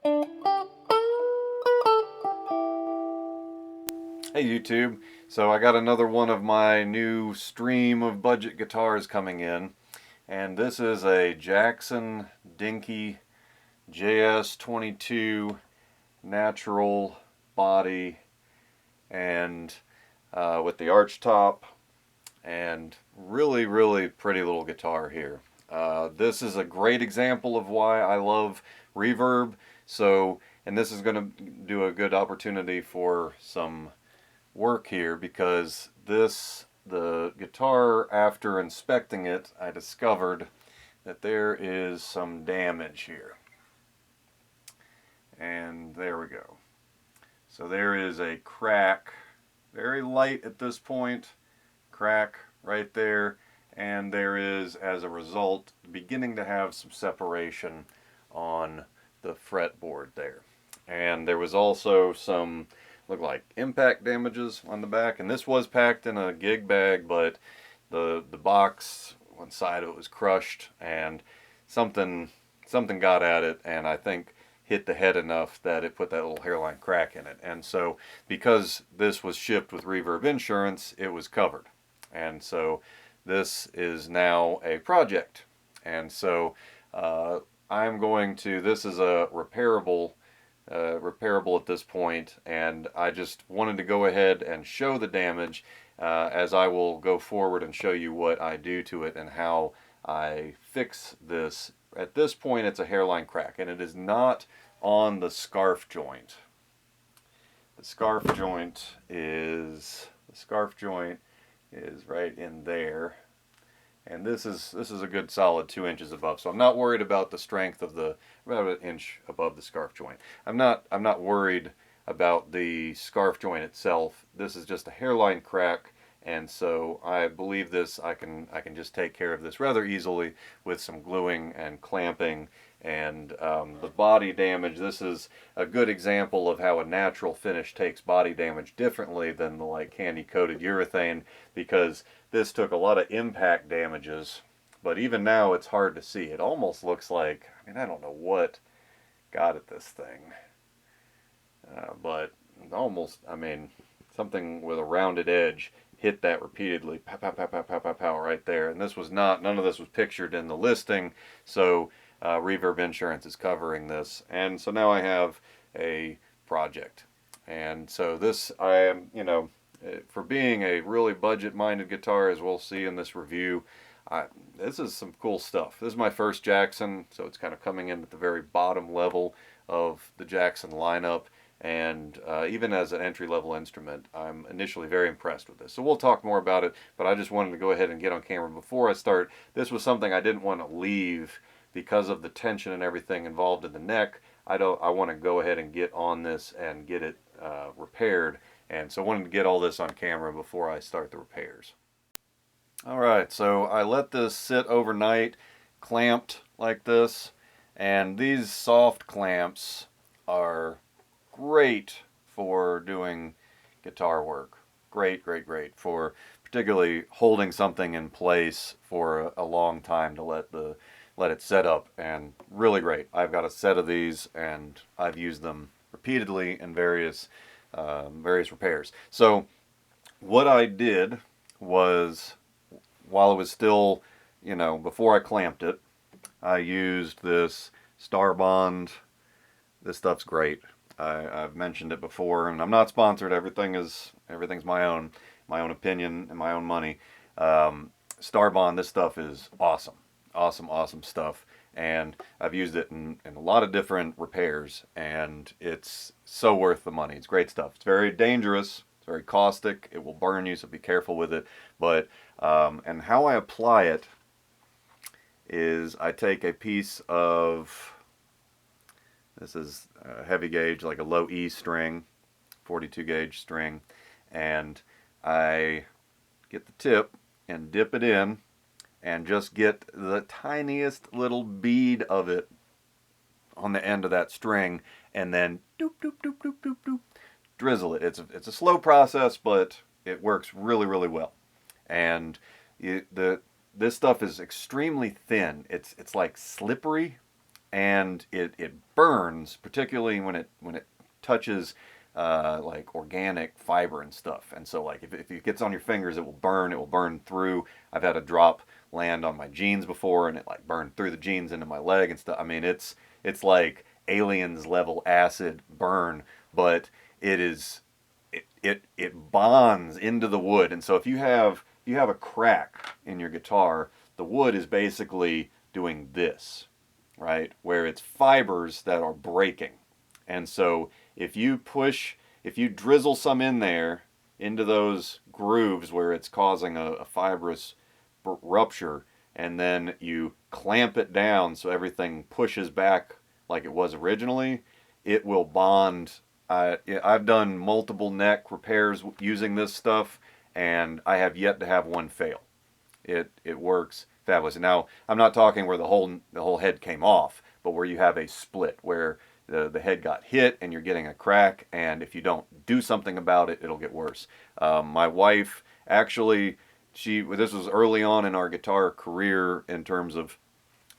Hey YouTube, so I got another one of my new stream of budget guitars coming in, and this is a Jackson Dinky JS22 natural body and with the arch top, and really pretty little guitar here. This is a great example of why I love reverb, and this is going to do a good opportunity for some work here, because the guitar, after inspecting it, I discovered that there is some damage here. And there we go. So there is a crack, very light at this point, crack right there, and there is, as a result, beginning to have some separation on the fretboard there. And there was also some, look like, impact damages on the back, and this was packed in a gig bag, but the box, one side of it was crushed, and something got at it, and I think hit the head enough that it put that little hairline crack in it. And so because this was shipped with reverb insurance, it was covered, and so this is now a project. And so I'm going to, this is a repairable at this point, and I just wanted to go ahead and show the damage, as I will go forward and show you what I do to it and how I fix this. At this point, it's a hairline crack, and it is not on the scarf joint. The scarf joint is right in there. And this is a good solid 2 inches above, so I'm not worried about the strength of the, about an inch above the scarf joint. I'm not worried about the scarf joint itself. This is just a hairline crack, and so I believe this, I can just take care of this rather easily with some gluing and clamping. And the body damage, this is a good example of how a natural finish takes body damage differently than the like candy coated urethane, because this took a lot of impact damages, but even now it's hard to see. It almost looks like, I mean, I don't know what got at this thing, but almost, I mean, something with a rounded edge hit that repeatedly, pow, pow, pow, pow, pow, pow, pow, right there. And this was not, none of this was pictured in the listing, so reverb insurance is covering this. And so now I have a project. And so this, I am, you know, for being a really budget-minded guitar, as we'll see in this review, this is some cool stuff. This is my first Jackson, so it's kind of coming in at the very bottom level of the Jackson lineup. And even as an entry-level instrument, I'm initially very impressed with this. So we'll talk more about it, but I just wanted to go ahead and get on camera before I start. This was something I didn't want to leave because of the tension and everything involved in the neck. I want to go ahead and get on this and get it repaired. And so I wanted to get all this on camera before I start the repairs. Alright, so I let this sit overnight, clamped like this, and these soft clamps are great for doing guitar work. Great for particularly holding something in place for a long time to let it set up, and really great. I've got a set of these, and I've used them repeatedly in various repairs. So what I did was, while it was still, you know, before I clamped it, I used this Starbond. This stuff's great. I've mentioned it before, and I'm not sponsored. Everything's my own opinion and my own money. Starbond, this stuff is awesome. Awesome stuff, and I've used it in a lot of different repairs, and it's so worth the money. It's great stuff. It's very dangerous, it's very caustic, it will burn you, so be careful with it. But and how I apply it is I take a piece of, this is a heavy gauge, like a low E string, 42 gauge string, and I get the tip and dip it in and just get the tiniest little bead of it on the end of that string, and then doop, doop, doop, doop, doop, doop, drizzle it. It's a slow process, but it works really well. And this stuff is extremely thin. It's like slippery, and it burns, particularly when it touches like organic fiber and stuff. And so like if it gets on your fingers, it will burn through. I've had a drop land on my jeans before, and it like burned through the jeans into my leg and stuff. I mean, it's aliens level acid burn, but it bonds into the wood. And so if you have a crack in your guitar, the wood is basically doing this, right? Where it's fibers that are breaking. And so if you drizzle some in there into those grooves where it's causing a fibrous rupture, and then you clamp it down so everything pushes back like it was originally, it will bond. I've done multiple neck repairs using this stuff, and I have yet to have one fail. It works fabulous. Now, I'm not talking where the whole head came off, but where you have a split, where the head got hit and you're getting a crack, and if you don't do something about it, it'll get worse. My wife actually, this was early on in our guitar career in terms of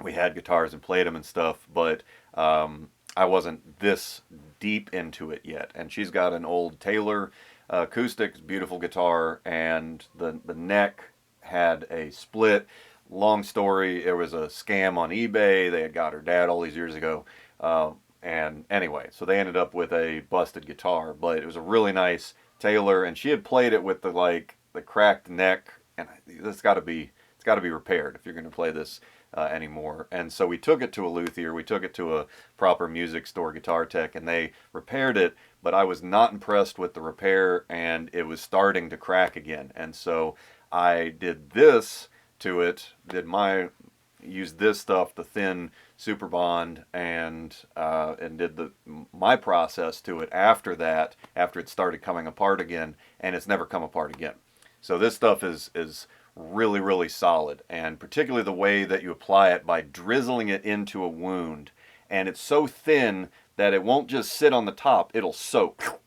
we had guitars and played them and stuff, but I wasn't this deep into it yet. And she's got an old Taylor acoustic, beautiful guitar, and the neck had a split. Long story, it was a scam on eBay. They had got her dad all these years ago. And anyway, so they ended up with a busted guitar, but it was a really nice Taylor, and she had played it with the cracked neck, and it's got to be repaired if you're going to play this anymore. And so we took it to a luthier, we took it to a proper music store guitar tech, and they repaired it, but I was not impressed with the repair, and it was starting to crack again. And so I did this to it, used this stuff, the thin super bond, and did my process to it after that, after it started coming apart again, and it's never come apart again. So this stuff is really, really solid, and particularly the way that you apply it by drizzling it into a wound, and it's so thin that it won't just sit on the top, it'll soak.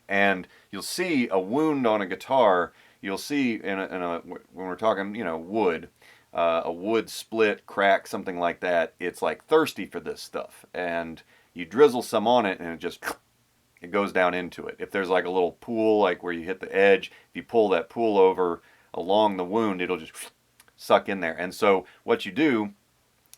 And you'll see a wound on a guitar, you'll see when we're talking, wood, a wood split, crack, something like that, it's like thirsty for this stuff, and you drizzle some on it and it goes down into it. If there's like a little pool, like where you hit the edge, if you pull that pool over along the wound, it'll just suck in there. And so what you do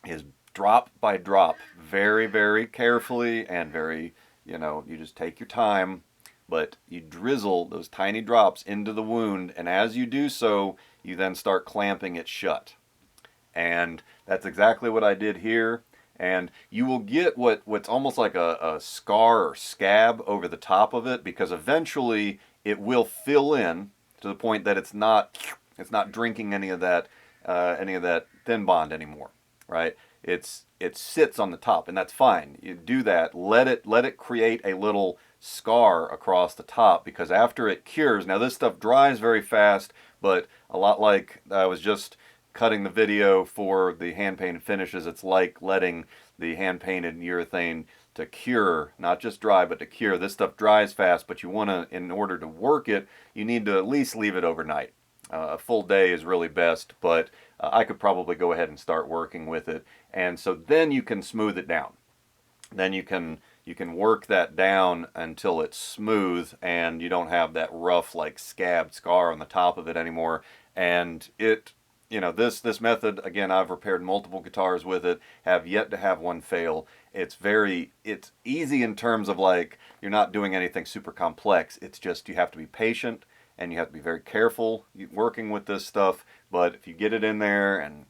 is drop by drop, very, very carefully, and very, you just take your time, but you drizzle those tiny drops into the wound, and as you do so, you then start clamping it shut. And that's exactly what I did here. And you will get what's almost like a scar or scab over the top of it, because eventually it will fill in to the point that it's not drinking any of that thin bond anymore, right? It sits on the top, and that's fine. You do that. Let it create a little scar across the top, because after it cures, now this stuff dries very fast, but a lot like I was just cutting the video for the hand-painted finishes, it's like letting the hand-painted urethane to cure, not just dry, but to cure. This stuff dries fast, but you want to, in order to work it, you need to at least leave it overnight. A full day is really best, but I could probably go ahead and start working with it. And so then you can smooth it down. Then you can work that down until it's smooth and you don't have that rough, like, scabbed scar on the top of it anymore. And this method, again, I've repaired multiple guitars with it, have yet to have one fail. It's easy in terms of, like, you're not doing anything super complex. It's just you have to be patient and you have to be very careful working with this stuff. But if you get it in there and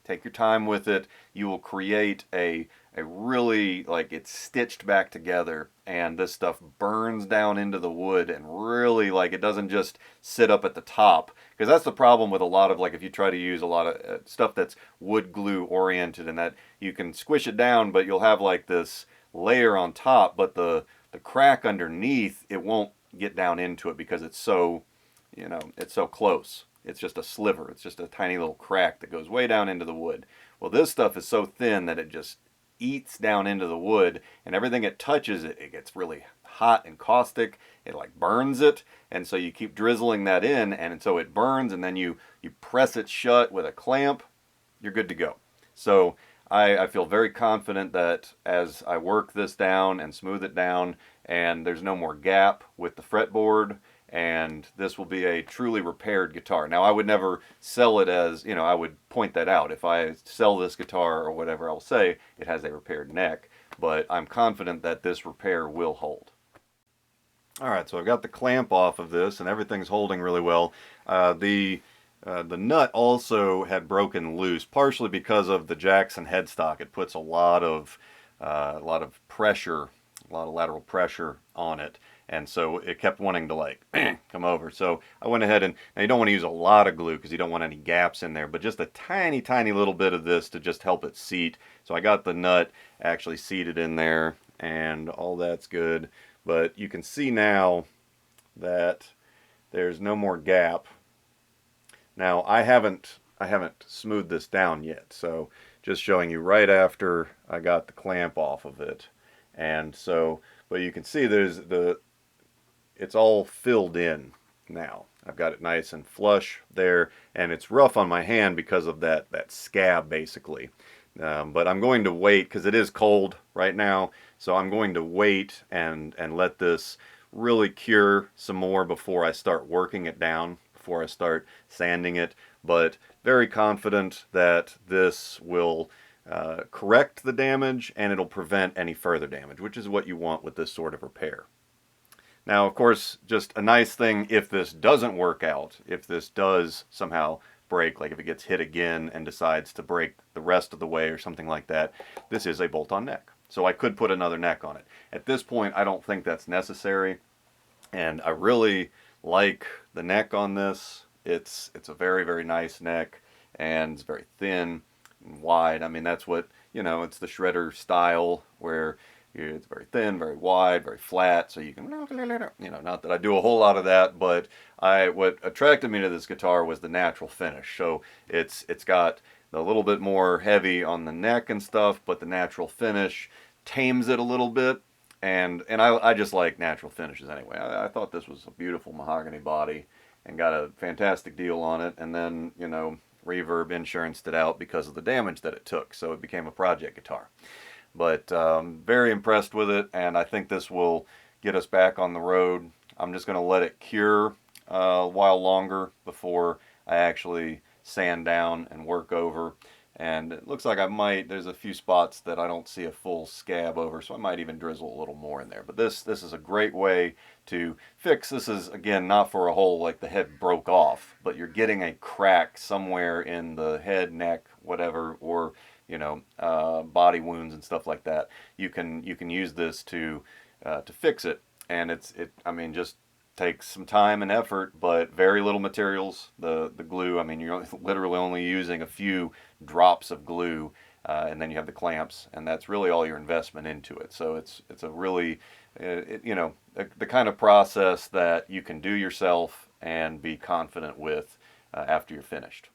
take your time with it, you will create a really, like, it's stitched back together, and this stuff burns down into the wood, and really, like, it doesn't just sit up at the top, because that's the problem with a lot of, like, if you try to use a lot of stuff that's wood glue oriented, and that you can squish it down, but you'll have like this layer on top, but the crack underneath, it won't get down into it because it's so, it's so close. It's just a sliver. It's just a tiny little crack that goes way down into the wood. Well, this stuff is so thin that it just eats down into the wood, and everything it touches, it gets really hot and caustic. It like burns it, and so you keep drizzling that in, and so it burns, and then you press it shut with a clamp. You're good to go. So I feel very confident that as I work this down and smooth it down, and there's no more gap with the fretboard, and this will be a truly repaired guitar. Now, I would never sell it as, you know, I would point that out. If I sell this guitar or whatever, I'll say it has a repaired neck, but I'm confident that this repair will hold. All right, so I've got the clamp off of this, and everything's holding really well. The nut also had broken loose, partially because of the Jackson headstock. It puts a lot of pressure, a lot of lateral pressure on it, and so it kept wanting to like come over. So I went ahead and, now you don't want to use a lot of glue because you don't want any gaps in there, but just a tiny, tiny little bit of this to just help it seat. So I got the nut actually seated in there, and all that's good. But you can see now that there's no more gap. Now I haven't smoothed this down yet, so just showing you right after I got the clamp off of it. And so, but you can see it's all filled in now. I've got it nice and flush there, and it's rough on my hand because of that scab basically. But I'm going to wait because it is cold right now, so I'm going to wait and let this really cure some more before I start working it down, before I start sanding it. But very confident that this will correct the damage, and it'll prevent any further damage, which is what you want with this sort of repair. Now, of course, just a nice thing if this doesn't work out, if this does somehow break, like if it gets hit again and decides to break the rest of the way or something like that, this is a bolt-on neck. So I could put another neck on it. At this point, I don't think that's necessary, and I really like the neck on this. It's a very, very nice neck, and it's very thin and wide. I mean, that's what, you know, it's the shredder style where it's very thin, very wide, very flat, so you can, you know, not that I do a whole lot of that, but what attracted me to this guitar was the natural finish. So it's got a little bit more heavy on the neck and stuff, but the natural finish tames it a little bit, and I just like natural finishes anyway. I thought this was a beautiful mahogany body and got a fantastic deal on it, and then, you know, Reverb insuranced it out because of the damage that it took, so it became a project guitar. But very impressed with it, and I think this will get us back on the road. I'm just going to let it cure a while longer before I actually sand down and work over. And it looks like there's a few spots that I don't see a full scab over, so I might even drizzle a little more in there. But this is a great way to fix. This is, again, not for a hole like the head broke off, but you're getting a crack somewhere in the head, neck, whatever, or, you know, body wounds and stuff like that. You can use this to fix it, and I mean, just takes some time and effort, but very little materials. The glue, I mean, you're literally only using a few drops of glue, and then you have the clamps, and that's really all your investment into it. So it's a really, you know, the kind of process that you can do yourself and be confident with after you're finished.